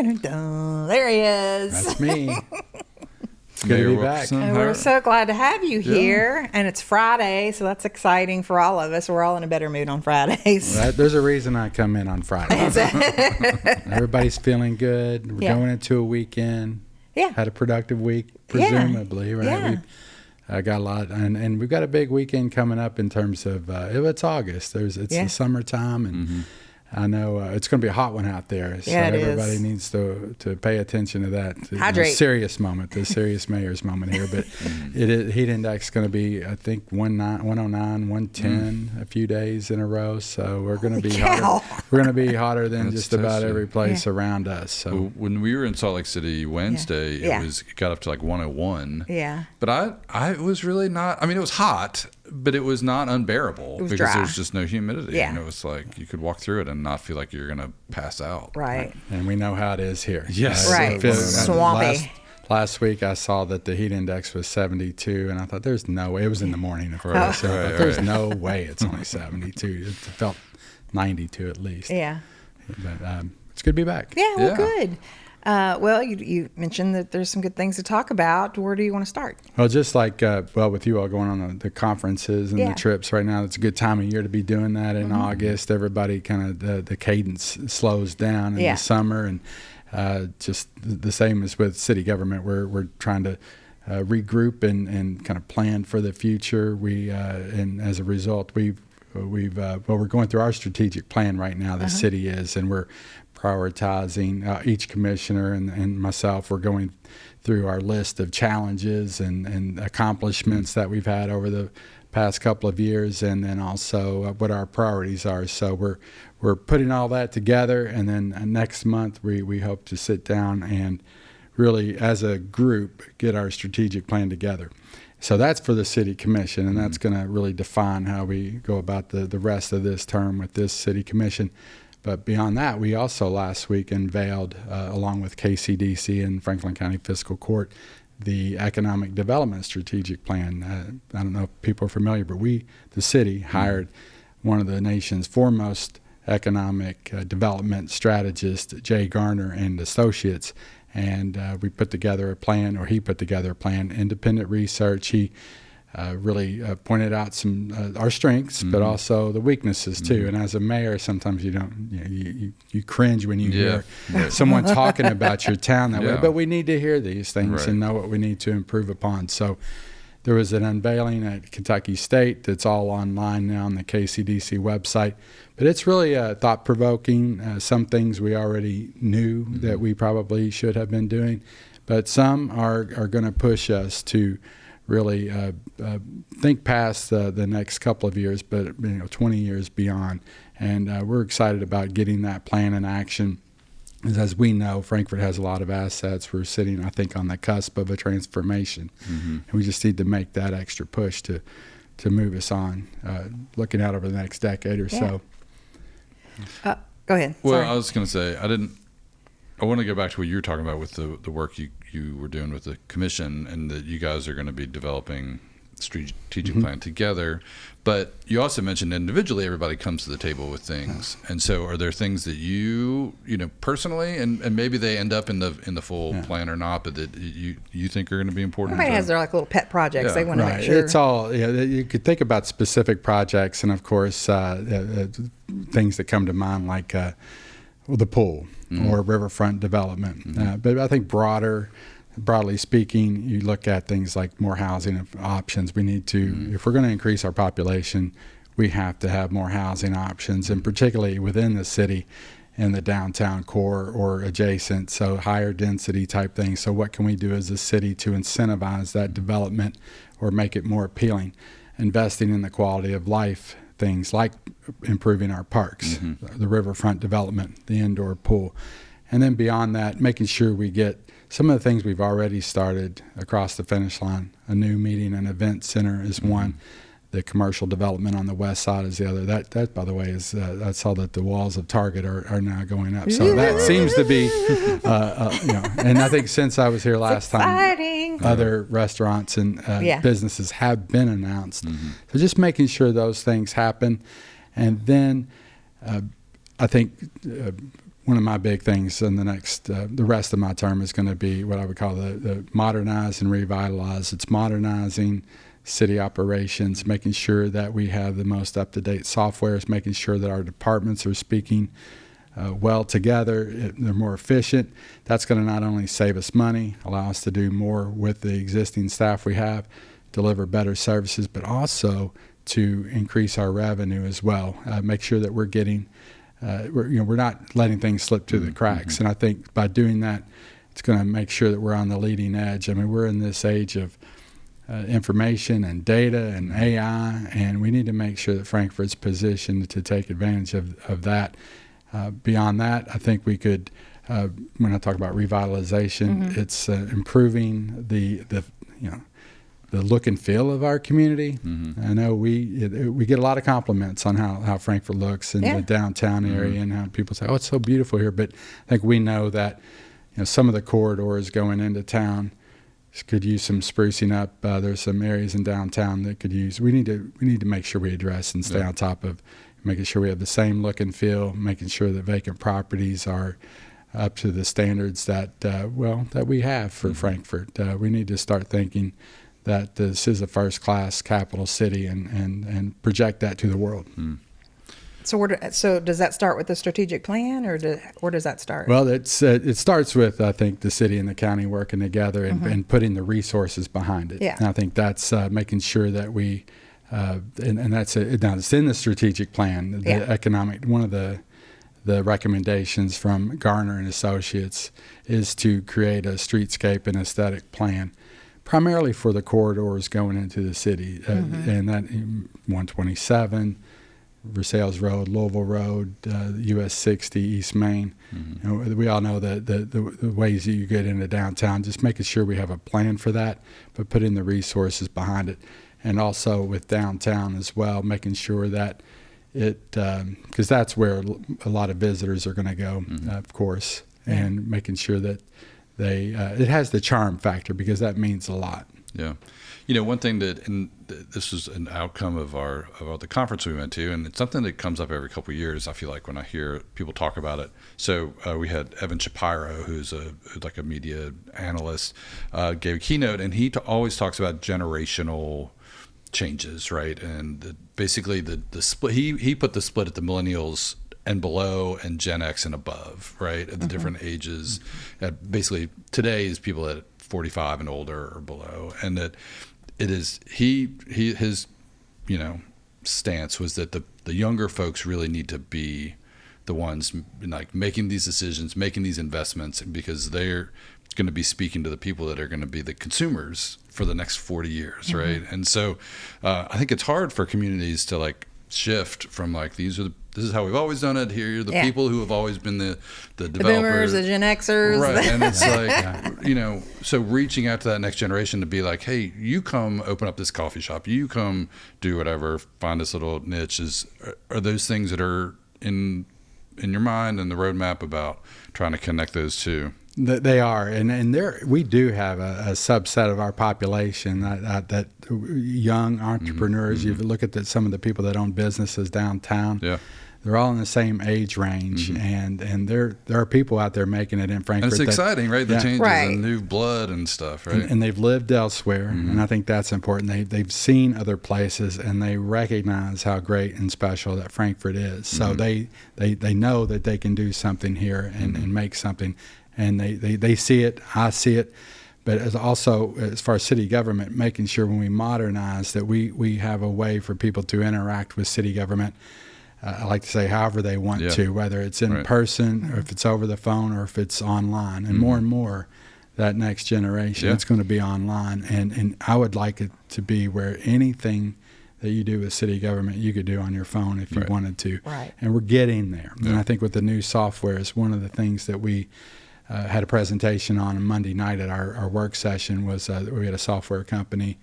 There he is. That's me. Mayor Good to be Wilkerson. back. And we're so glad to have you here. And it's Friday, so that's exciting for all of us. We're all in a better mood on Fridays. Well, there's a reason I come in on Friday. Everybody's feeling good. We're going into a weekend. Yeah. Had a productive week, presumably, right? Yeah. I got a lot, and we've got a big weekend coming up in terms of it's August. It's the summertime, and I know it's going to be a hot one out there. So everybody needs to pay attention to that. Hydrate. Serious moment, the serious mayor's moment here. But heat index is going to be, I think, 109, 110 a few days in a row. So we're going to be hotter. We're going to be hotter than just about every place around us. So when we were in Salt Lake City Wednesday, it got up to like 101. Yeah. But I was really not. I mean, it was hot, but it was not unbearable because dry. There's just no humidity. Yeah. And it was like you could walk through it and not feel like you're going to pass out. Right. And we know how it is here. Yes. Right. Swampy. Last week I saw that the heat index was 72, and I thought there's no way. It was in the morning, of course. So I thought, there's no way it's only 72. It felt 92 at least. Yeah. But it's good to be back. Yeah, well, good. Well, you mentioned that there's some good things to talk about. Where do you want to start? Well, just like, with you all going on the conferences and the trips right now, it's a good time of year to be doing that in August. Everybody kind of, the cadence slows down in the summer, and just the same as with city government. We're trying to regroup and kind of plan for the future. And as a result, we're going through our strategic plan right now, the city is, and we're prioritizing each commissioner and myself. We're going through our list of challenges and accomplishments that we've had over the past couple of years, and then also what our priorities are. So we're putting all that together, and then next month we hope to sit down and really, as a group, get our strategic plan together. So that's for the city commission, and that's going to really define how we go about the rest of this term with this city commission. But beyond that, we also last week unveiled, along with KCDC and Franklin County Fiscal Court, the Economic Development Strategic Plan. I don't know if people are familiar, but the city, hired one of the nation's foremost economic development strategists, Jay Garner and Associates, and we put together a plan, or he put together a plan, independent research. He really pointed out some our strengths, but also the weaknesses too. And as a mayor, sometimes you cringe when you hear someone talking about your town that way. But we need to hear these things and know what we need to improve upon. So there was an unveiling at Kentucky State that's all online now on the KCDC website. But it's really thought-provoking. Some things we already knew that we probably should have been doing, but some are going to push us to really think past the next couple of years, but 20 years beyond. And we're excited about getting that plan in action. As we know, Frankfort has a lot of assets. We're sitting, I think, on the cusp of a transformation. And we just need to make that extra push to move us on, looking out over the next decade or so. Go ahead. Well, Sorry. I was going to say, I want to go back to what you were talking about with the work you were doing with the commission, and that you guys are going to be developing strategic plan together. But you also mentioned individually everybody comes to the table with things. And so are there things that you personally, and maybe they end up in the full plan or not, but that you think are going to be important? Everybody has their little pet projects they want to make sure. It's all, you could think about specific projects, and of course things that come to mind like the pool or riverfront development. But I think broadly speaking, you look at things like more housing options. We need to, if we're going to increase our population, we have to have more housing options, and particularly within the city in the downtown core or adjacent, so higher density type things. So what can we do as a city to incentivize that development or make it more appealing? Investing in the quality of life, things like improving our parks, the riverfront development, the indoor pool. And then beyond that, making sure we get some of the things we've already started across the finish line. A new meeting and event center is one. The commercial development on the west side is the other. That by the way, is I saw that the walls of Target are now going up. So that seems to be, and I think since I was here last time, other restaurants and businesses have been announced. So just making sure those things happen. And then I think one of my big things in the rest of my term is going to be what I would call the modernize and revitalize. It's modernizing city operations, making sure that we have the most up-to-date softwares, making sure that our departments are speaking well together, they're more efficient. That's going to not only save us money, allow us to do more with the existing staff we have, deliver better services, but also to increase our revenue as well. Make sure that we're getting, we're not letting things slip through the cracks. And I think by doing that, it's going to make sure that we're on the leading edge. I mean, we're in this age of information and data and AI, and we need to make sure that Frankfort's positioned to take advantage of that. Beyond that, I think we could, when I talk about revitalization, it's improving the look and feel of our community. I know we get a lot of compliments on how Frankfort looks in the downtown area, and how people say, "Oh, it's so beautiful here." But I think we know that some of the corridors going into town could use some sprucing up. There's some areas in downtown that could use. We need to make sure we address and stay on top of making sure we have the same look and feel, making sure that vacant properties are up to the standards that that we have for Frankfort. We need to start thinking that this is a first-class capital city and project that to the world. So does that start with the strategic plan, or where does that start? Well, it starts with, I think, the city and the county working together and putting the resources behind it. Yeah. And I think that's making sure that we, and that's now it's in the strategic plan, the economic, one of the recommendations from Garner and Associates is to create a streetscape and aesthetic plan, primarily for the corridors going into the city, and that 127, Versailles Road, Louisville Road, US 60, East Main. We all know the ways that you get into downtown, just making sure we have a plan for that, but putting the resources behind it. And also with downtown as well, making sure that because that's where a lot of visitors are going to go, of course, and making sure that it has the charm factor, because that means a lot. Yeah. One thing and this is an outcome of the conference we went to, and it's something that comes up every couple of years, I feel like, when I hear people talk about it. So we had Evan Shapiro, who's like a media analyst, gave a keynote, and he always talks about generational changes, right? And basically the split, he put the split at the millennials and below and Gen X and above, right? At the different ages. Basically today is people at 45 and older or below, and that it is his stance was that the younger folks really need to be the ones like making these decisions, making these investments, because they're going to be speaking to the people that are going to be the consumers for the next 40 years, right? And so I think it's hard for communities to like shift from like this is how we've always done it. Here are the people who have always been the developers, the boomers, the Gen Xers, right? And it's like so reaching out to that next generation to be like, hey, you come open up this coffee shop, you come do whatever, find this little niche. Are those things that are in your mind and the roadmap about trying to connect those two? They are, and we do have a subset of our population that young entrepreneurs. You look at some of the people that own businesses downtown. Yeah, they're all in the same age range, and there are people out there making it in Frankfort. And it's exciting, right? The changes and new blood and stuff, right? And they've lived elsewhere, and I think that's important. They've seen other places, and they recognize how great and special that Frankfort is. So they know that they can do something here and make something. And they see it, I see it, but as far as city government, making sure when we modernize that we have a way for people to interact with city government. I like to say however they want to, whether it's in person or if it's over the phone or if it's online. And more, that next generation, it's going to be online. And I would like it to be where anything that you do with city government, you could do on your phone if you wanted to. Right. And we're getting there. And I think with the new software is one of the things that we had a presentation on Monday night at our work session was we had a software company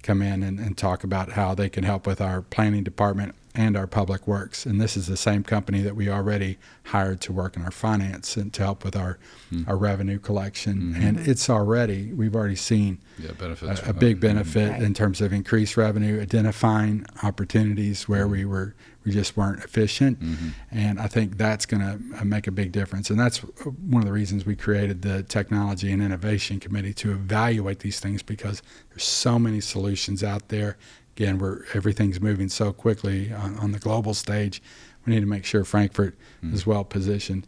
come in and talk about how they can help with our planning department and our public works. And this is the same company that we already hired to work in our finance and to help with our revenue collection. And we've already seen benefits a big benefit in terms of increased revenue, identifying opportunities where we just weren't efficient. And I think that's going to make a big difference. And that's one of the reasons we created the Technology and Innovation Committee, to evaluate these things, because there's so many solutions out there. Again, everything's moving so quickly on the global stage. We need to make sure Frankfort is well positioned.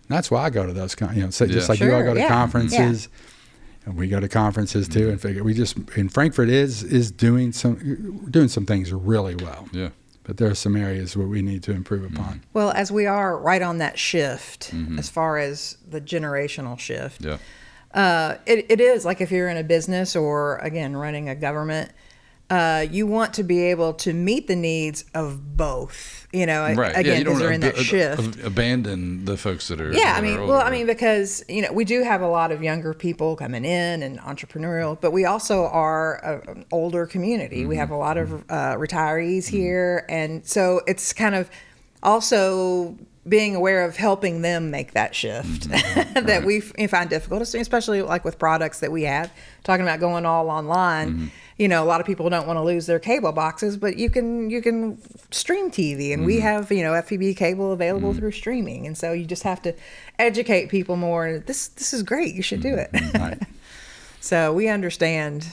And that's why I go to those, just like you all go to conferences. And we go to conferences too, and figure in Frankfort is doing some things really well. Yeah. But there are some areas where we need to improve upon. Well, as we are right on that shift, as far as the generational shift, it is like if you're in a business or, again, running a government, you want to be able to meet the needs of both. Again, because they're in that shift. Abandon the folks that are because we do have a lot of younger people coming in and entrepreneurial, but we also are an older community. We have a lot of retirees here, and so it's kind of also being aware of helping them make that shift that we find difficult, especially like with products that we have. Talking about going all online, a lot of people don't want to lose their cable boxes, but you can stream TV, and we have FPB cable available through streaming, and so you just have to educate people more. This is great. You should do it. Right. So we understand,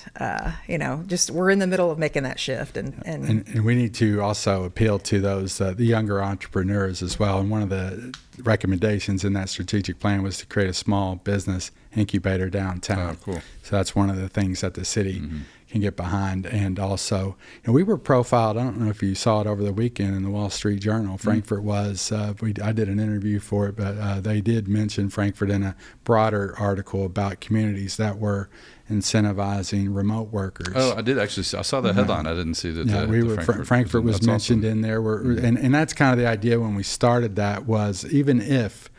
just we're in the middle of making that shift. And we need to also appeal to those, the younger entrepreneurs as well. And one of the recommendations in that strategic plan was to create a small business incubator downtown. Oh, cool. So that's one of the things that the city can get behind. And also, we were profiled, I don't know if you saw it over the weekend in the Wall Street Journal. Frankfort was, I did an interview for it, but they did mention Frankfort in a broader article about communities that were incentivizing remote workers. Oh, I did actually I saw the headline. I didn't see that. Frankfort was mentioned in there. And that's kind of the idea when we started that, was even if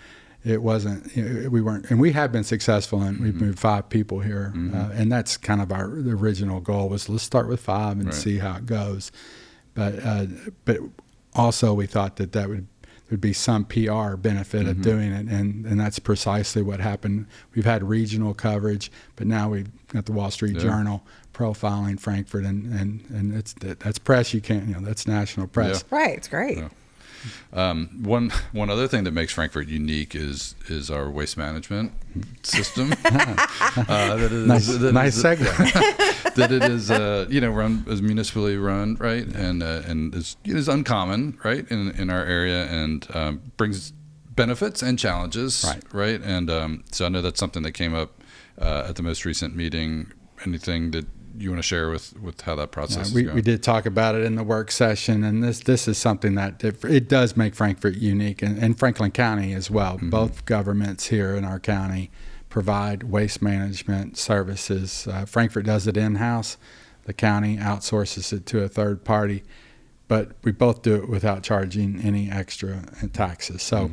it wasn't, we weren't, and we have been successful, and we've moved 5 people here. And that's kind of the original goal, was let's start with 5 and see how it goes. But also we thought that would be some PR benefit of doing it, and that's precisely what happened. We've had regional coverage, but now we've got the Wall Street Journal profiling Frankfort, and that's press. You can't, that's national press. Yeah. Right, it's great. Yeah. One other thing that makes Frankfort unique is our waste management system. Nice segue. That it is run as municipally run, right, and is uncommon, right, in our area, and brings benefits and challenges, right, and so I know that's something that came up at the most recent meeting. Anything that you want to share with how that process is going? We did talk about it in the work session, and this is something that it does make Frankfort unique, and Franklin County as well. Both governments here in our county provide waste management services. Frankfort does it in-house. The county outsources it to a third party, but we both do it without charging any extra taxes. So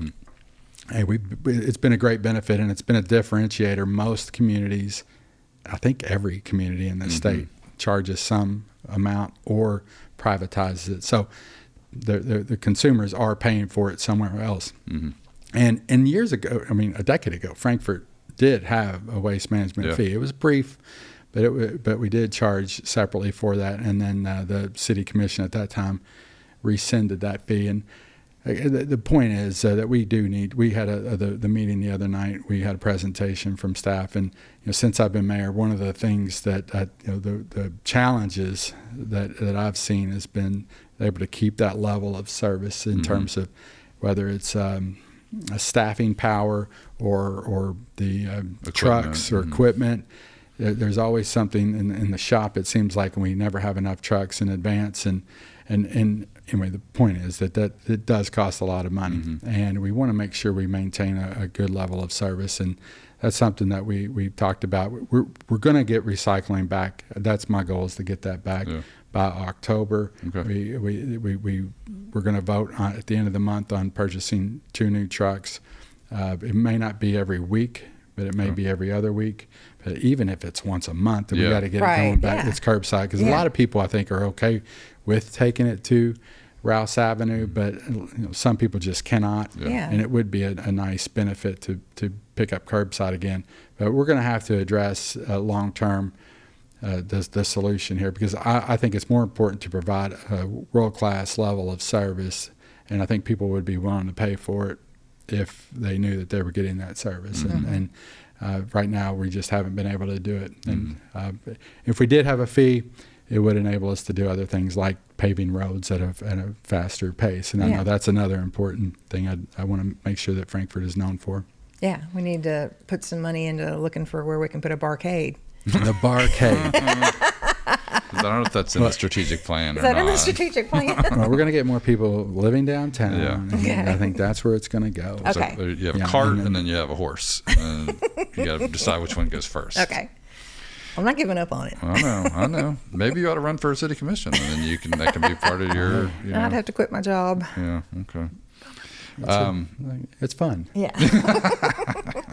it's been a great benefit, and it's been a differentiator. Most communities, I think every community in the state, charges some amount or privatizes it. So the consumers are paying for it somewhere else. And years ago, a decade ago, Frankfort did have a waste management fee. It was brief, but we did charge separately for that. And then the city commission at that time rescinded that fee. And the point is that we had the meeting the other night. We had a presentation from staff, and since I've been mayor, one of the things that the challenges that I've seen has been able to keep that level of service in terms of whether it's a staffing power or the trucks or equipment. There's always something in the shop. It seems like, and we never have enough trucks in advance, and anyway, the point is that it does cost a lot of money, and we want to make sure we maintain a good level of service, and that's something that we've talked about. We're going to get recycling back. That's my goal, is to get that back by October. Okay. We're going to vote at the end of the month on purchasing 2 new trucks. It may not be every week, but it may be every other week. But even if it's once a month, then we got to get it going back. It's curbside, because a lot of people, I think, are okay with taking it to Rouse Avenue, but some people just cannot. Yeah. And it would be a nice benefit to pick up curbside again. But we're going to have to address long term the solution here, because I think it's more important to provide a world-class level of service, and I think people would be willing to pay for it if they knew that they were getting that service. And right now we just haven't been able to do it. And if we did have a fee, it would enable us to do other things like paving roads at a faster pace. And I know that's another important thing I want to make sure that Frankfort is known for. Yeah, we need to put some money into looking for where we can put a barcade. The barcade. I don't know if that's in the strategic plan or not. Is that in the strategic plan? Well, we're going to get more people living downtown. Yeah. And Okay. I think that's where it's going to go. Okay. So you have a cart and then you have a horse. And you got to decide which one goes first. Okay. I'm not giving up on it. I know. Maybe you ought to run for a city commission, and then that can be part of your. I'd have to quit my job. Yeah. Okay. It's fun. Yeah.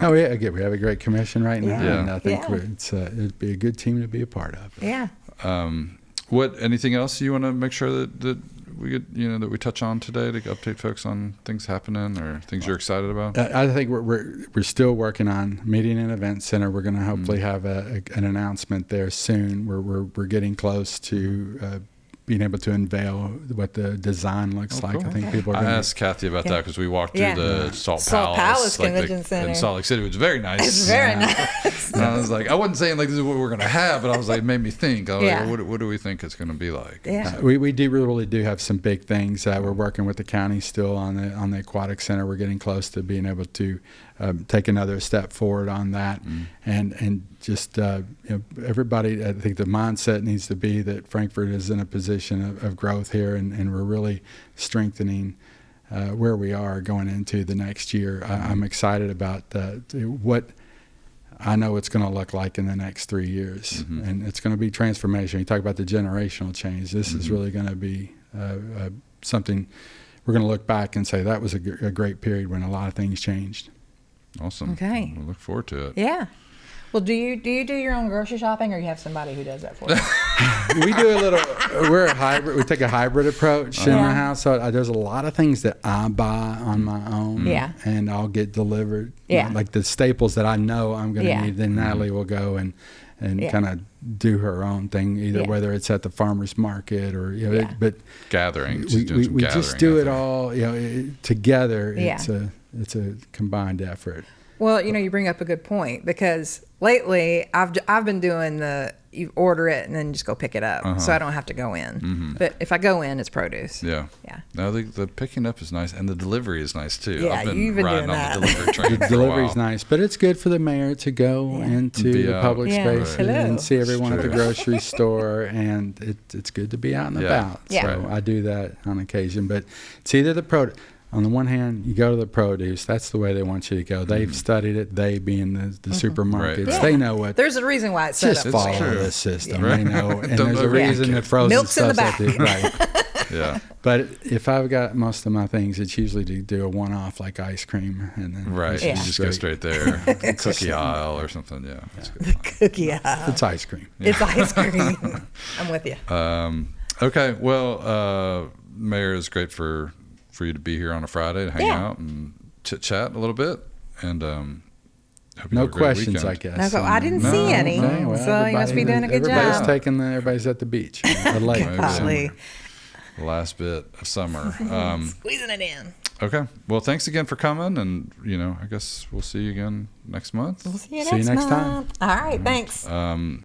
Oh, yeah. Again, we have a great commission right now, Yeah. and I think Yeah. it'd be a good team to be a part of. Yeah. Anything else you want to make sure that we get, that we touch on today to update folks on things happening or things you're excited about? I think we're still working on Meeting and Event Center. We're going to hopefully have an announcement there soon. We're getting close to being able to unveil what the design looks like. Cool. I think people are going to. I asked Kathy about that because we walked through the Salt Palace Palace Convention Center in Salt Lake City, which is very nice. It's very nice. And I was like, I wasn't saying like this is what we're going to have, but I was like, it made me think. I was Yeah. like, what do we think it's going to be like? Yeah. We really do have some big things. We're working with the county still on the aquatic center. We're getting close to being able to take another step forward on that, and just everybody. I think the mindset needs to be that Frankfort is in a position of growth here, and we're really strengthening where we are going into the next year. I'm excited about what I know it's going to look like in the next 3 years, and it's going to be transformation. You talk about the generational change. This is really going to be something we're going to look back and say that was a great period when a lot of things changed. Awesome. Okay. We look forward to it. Yeah. Well, do you do your own grocery shopping, or you have somebody who does that for you? We do a little. We're a hybrid. We take a hybrid approach in the house. So there's a lot of things that I buy on my own. Yeah. And I'll get delivered. Yeah. Like the staples that I know I'm going to Yeah. need. Then Natalie will go and kind of do her own thing, either whether it's at the farmer's market or but Gathering. we just do it all together. Yeah. It's a combined effort. Well, you bring up a good point, because lately I've been doing you order it and then just go pick it up, so I don't have to go in. But if I go in, it's produce. Yeah. Yeah. No, the picking up is nice, and the delivery is nice too. Yeah, I've been you've been riding doing on that. the delivery train. The for a delivery's while. nice, but it's good for the mayor to go into Be the out. public Yeah. space Hello. and see everyone at the True. grocery store, and it's good to be out and about. Yeah. So I do that on occasion, but it's either on the one hand, you go to the produce. That's the way they want you to go. They've studied it. They being the supermarkets, Right. they know what. There's a reason why it's set Just up. follow true. the system. Yeah. They know, and Don't there's a overthink reason it. that frozen Milk's in the stuff's at back. right. Yeah. But if I've got most of my things, it's usually to do a one-off like ice cream, and then Right. it's You Yeah. just go straight there. Cookie aisle or something. Yeah. That's good. Cookie aisle. It's ice cream. It's ice cream. I'm with you. Okay. Well, Mayor, is great for you to be here on a Friday to hang out and chit chat a little bit, and hope you No have a great questions, weekend. I guess. No, I didn't see any, well, so you must be doing a good everybody's job. Everybody's at the beach. The lake. Golly. The last bit of summer. Squeezing it in. Okay. Well, thanks again for coming, and I guess we'll see you again next month. We'll see you See you next next time. month. All right, thanks.